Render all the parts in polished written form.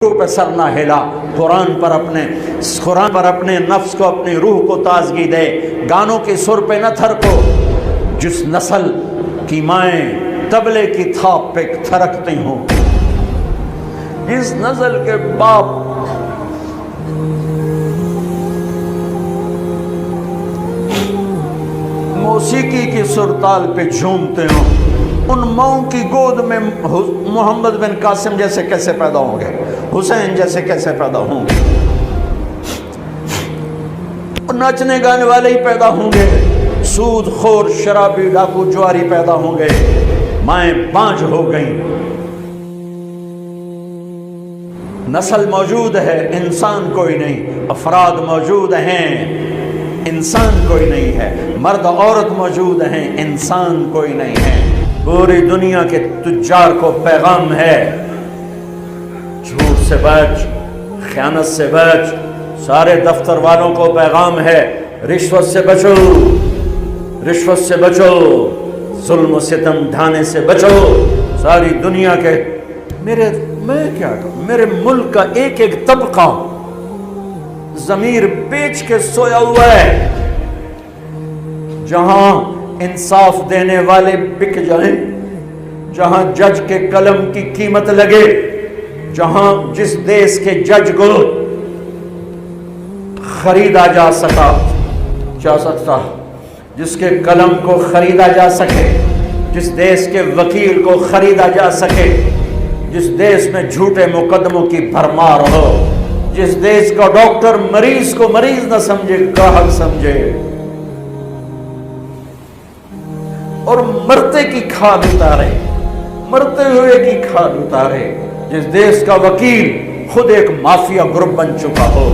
پہ سر نہ ہلا، قرآن پر اپنے نفس کو، اپنی روح کو تازگی دے، گانوں کی سر پہ نہ تھرکو۔ جس نسل کی مائیں طبلے کی تھاپ پہ تھرکتی ہوں، جس نسل کے باپ موسیقی کی سرتال پہ جھومتے ہوں، ان ماؤں کی گود میں محمد بن قاسم جیسے کیسے پیدا ہوں گے، حسین جیسے کیسے پیدا ہوں گے؟ ناچنے گانے والے ہی پیدا ہوں گے، سود خور شرابی ڈاکو جواری پیدا ہوں گے۔ مائیں بانجھ ہو گئیں، نسل موجود ہے، انسان کوئی نہیں، افراد موجود ہیں، انسان کوئی نہیں ہے، مرد عورت موجود ہیں، انسان کوئی نہیں ہے۔ پوری دنیا کے تجار کو پیغام ہے، جھوٹ سے بچ، خیانت سے بچ۔ سارے دفتر والوں کو پیغام ہے، رشوت سے بچو، رشوت سے بچو، ظلم و ستم ڈھانے سے بچو۔ ساری دنیا کے میں کیا کہوں، میرے ملک کا ایک ایک طبقہ ضمیر بیچ کے سویا ہوا ہے۔ جہاں انصاف دینے والے بک جائیں، جہاں جج کے قلم کی قیمت لگے، جہاں جس دیش کے جج کو خریدا جا سکتا، جس کے قلم کو خریدا جا سکے، جس دیش کے وکیل کو خریدا جا سکے، جس دیش میں جھوٹے مقدموں کی بھرمار ہو، جس دیش کا ڈاکٹر مریض کو مریض نہ سمجھے، گاہک سمجھے، اور مرتے کی کھاد اتارے، مرتے ہوئے کی کھاد اتارے، جس دیش کا وکیل خود ایک مافیا گروپ بن چکا ہو،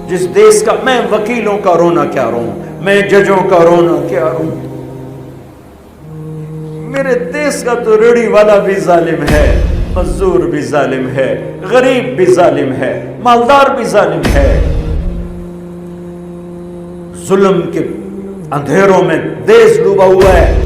جس دیش کا، میں وکیلوں کا رونا کیا روں، میں ججوں کا رونا کیا روں، میرے دیش کا تو ریڑھی والا بھی ظالم ہے، مزدور بھی ظالم ہے، غریب بھی ظالم ہے، مالدار بھی ظالم ہے۔ ظلم کے اندھیروں میں دیش ڈوبا ہوا ہے،